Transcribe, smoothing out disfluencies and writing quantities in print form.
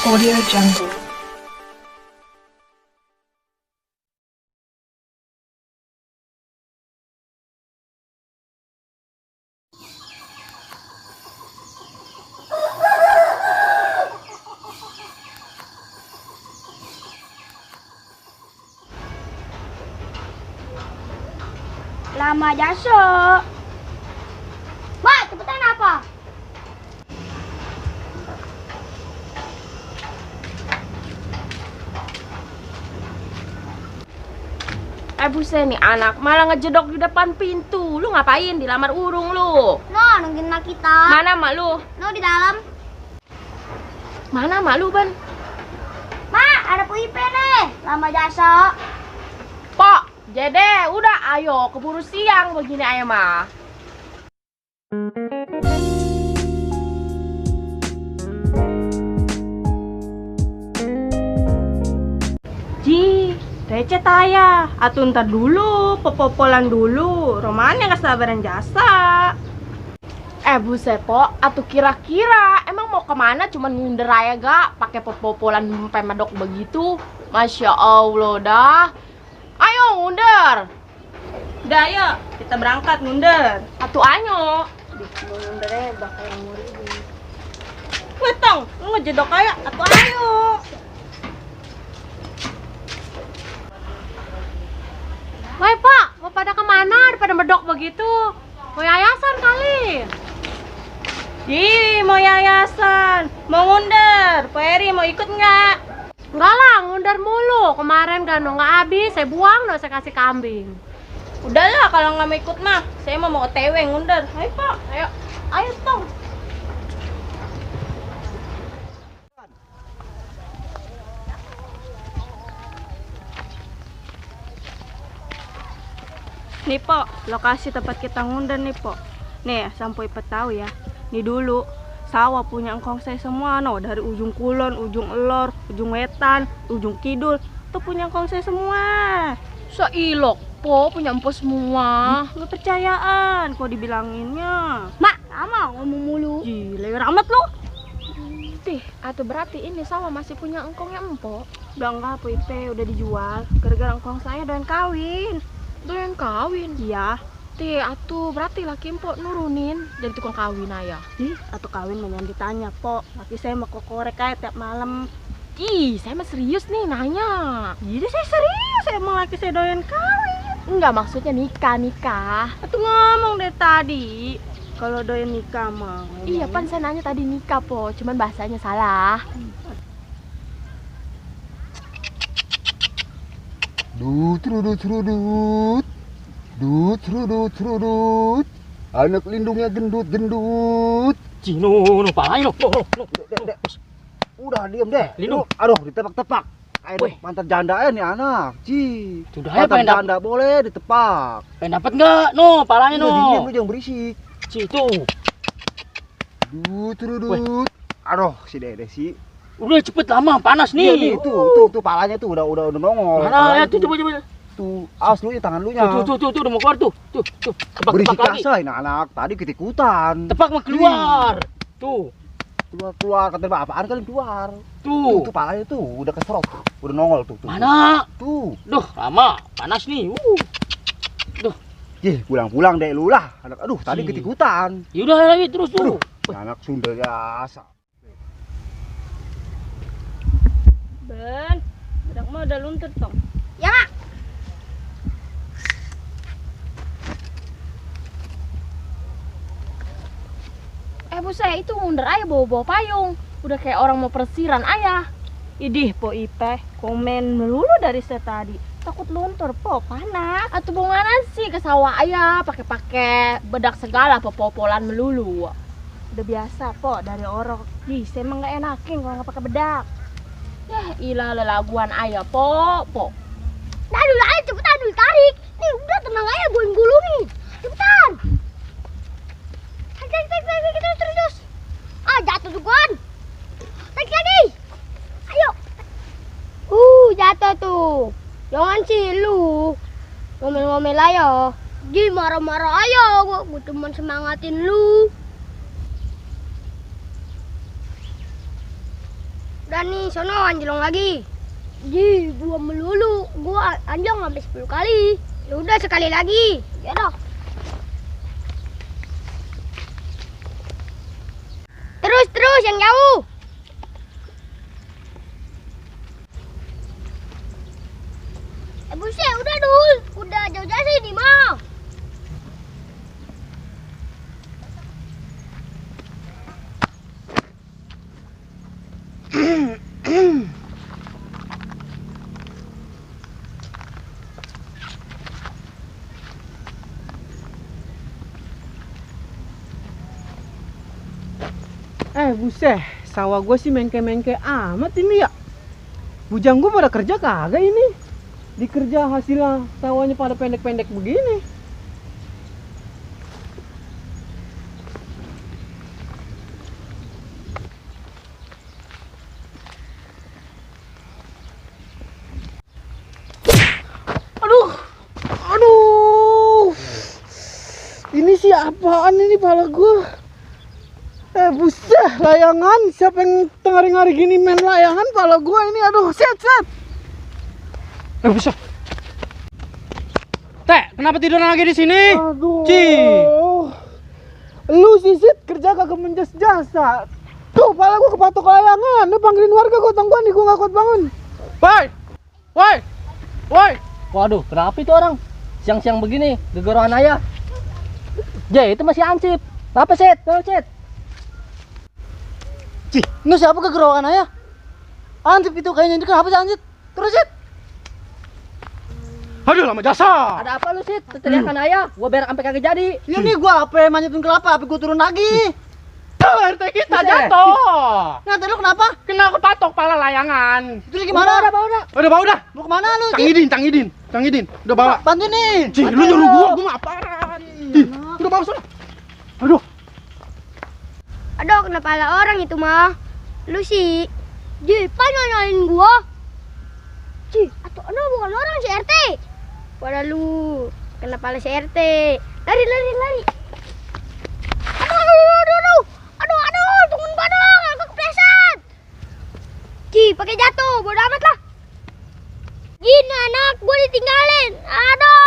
Audio Jungle. Lama jasa. Mak, cepetan apa? Buset nih anak malah ngejedok di depan pintu. Lu ngapain dilamar urung lu? No, nungguin mak kita. Mana mak lu? No, di dalam. Mana mak lu, Ban? Mak, ada PIP nih. Lama jasa. Pok, Jede, udah ayo keburu siang begini ayo mah. Ji, receh taya. Atuh ntar dulu, popolan dulu. Romannya kesabaran jasa. Buset, Pok, atuh kira-kira emang mau kemana cuman ngunder aja gak pakai popolan pemedok begitu? Masya Allah dah. Ayo ngunder. Udah ayo, kita berangkat ngunder. Atuh anyo. Ngundernya bakal nguribin. Wetong, lu ngejedok aja. Atuh ayo. Woi, Pak, mau pada kemana? Pada medok begitu? Mau yayasan kali? Ih, mau yayasan, mau ngunder. Pak Eri mau ikut nggak? Enggak lah, ngundar mulu. Kemarin kan nggak habis, saya buang, saya kasih kambing. Udahlah kalau nggak mau ikut mah, saya mau OTW ngunder. Ayo Pak, ayo tong. Nih Pok, lokasi tempat kita ngunder nih Pok. Nih, sampai tahu ya. Nih dulu, sawah punya engkong saya semua no, dari ujung kulon, ujung elor, ujung wetan, ujung kidul, tuh punya engkong saya semua. Seilok, Po, punya empo semua. Nggak percayaan kok dibilanginnya. Mak, lama ngomong mulu. Gila, amat lu. Tih, atau berarti ini sawah masih punya engkongnya empo. Udah enggak, PIP udah dijual. Gara-gara engkong saya doyan kawin. Doyan kawin. Iya. Tih, atuh berarti laki empo nurunin jadi tukang kawin aja. Ih, atau kawin mah jangan ditanya, Pok. Laki saya mau kokorek aja tiap malam. Ih, saya mah serius nih nanya. Jadi saya serius, emang laki saya doyan kawin. Enggak, maksudnya nikah. Atuh ngomong dari tadi. Kalau doyan nikah mah. Iya, pan saya nanya tadi nikah, Po. Cuman bahasanya salah. Dut rudut rudut, dut rudut rudut, anak lindungnya gendut gendut. Cino, no palanya no. Udah diam deh. Lindung. Aduh, ditepak-tepak. Ayo Woi. mantan janda ya nih anak. Sudah ya, Mantan pengen janda boleh ditepak. Pengen dapat nggak? No, palanya Udah diam, no. lu jangan berisik. Ci itu. Dut rudut. Aduh, si Dede sih. Udah cepet lama, panas Iya nih, nih. tuh palanya tuh udah nongol. Mana ya Palanya tuh coba. Tuh, awas lu ya tangan lu nya. Tuh udah mau keluar tuh. Tuh. Berisik Tebak lagi. kasar ini anak. Tadi ketikutan. Tepak mau keluar. Tuh. Keluar kata apaan kalian keluar. Tuh. Tuh palanya tuh udah keserok tuh. Udah nongol tuh. Mana? Tuh. Duh, lama, panas nih. Ih, pulang-pulang deh lu lah. Anak aduh, tadi Ih. ketikutan. Yaudah lagi terus Aduh, tuh. anak Sunda biasa. Ben, bedak mah udah luntur tong. Ya, Mak. Buset, itu ngunder aja bawa-bawa payung. Udah kayak orang mau persiran ayah. Idih, Po Ipe, komen melulu dari saya tadi. Takut luntur, Po, panas. Atau bagaimana sih ke sawah ayah pakai bedak segala popolan melulu. Udah biasa, Po, dari orok. Ih, saya emang nggak enakin kalau nggak pakai bedak. Ya ilah lelaguan ayah, Po. Nah, dulu aja cepetan dulu tarik. Nih, udah tenang aja gue yang gulungin. Cepetan. Tarik, terus. Ah, jatuh tuh, Gon. Tarik lagi. Ayo. Jatuh tuh. Jangan sih lu. Ngomel-ngomel aja. Ji, marah-marah aja, gua cuma semangatin lu. Udah nih, sono anjlong lagi. Ji, gua melulu, gua anjlong sampai 10 kali. Ya udah sekali lagi. Ya dah. Terus yang jauh. Buset, udah dul. Udah jauh-jauh sih nih, mau. Buset, sawah gue sih mengke-mengke amat ini ya. Bujang gue pada kerja kagak ini? Dikerja hasilnya sawahnya pada pendek-pendek begini. Aduh, ini sih apaan ini pala gue? Buset, layangan. Siapa yang tengah-ngari gini main layangan pala gua ini? Aduh, set. Buset. Teh, kenapa tidur lagi di sini? Aduh. Ci. Lu sisit kerja kagak menjas jasa. Tuh, pala gua kepatok layangan. Lu panggilin warga gotong gua nih, gua gak kuat bangun. Woi. Waduh, kenapa itu orang? Siang-siang begini, gegorohan ayah. Jay, itu masih ansip. Apa, Set? Cih, lu siapa kegerokan ayah? Ansip itu kayaknya, ini kenapa sih Ansip? Terus Sit. Aduh, lama jasa. Ada apa lu, Sit? Teriakan ayah, gua berak sampai kagak jadi. Ya nih gua apa manjatuin kelapa, apa gua turun lagi? RT kita jatuh. Nah, tadi lu kenapa? Kena kepatok pala layangan. Terus gimana? Udah bawa dah. Lu kemana lu? Cang Idin. Udah bawa. Bantu nih. Cih, lu nyuruh gua mah apaan? Udah bawa sana. Aduh. Aduh, kenapa lah orang itu mah? Lu sih, Ji, nyalain gua. Ji, atau bukan orang si RT. Wadah lu, kenapa lah si RT? Lari. Aduh, tungguin gua dong, aku kepleset. Ji, pakai jatuh, bodo amat lah. Gini anak, gua ditinggalin. Aduh.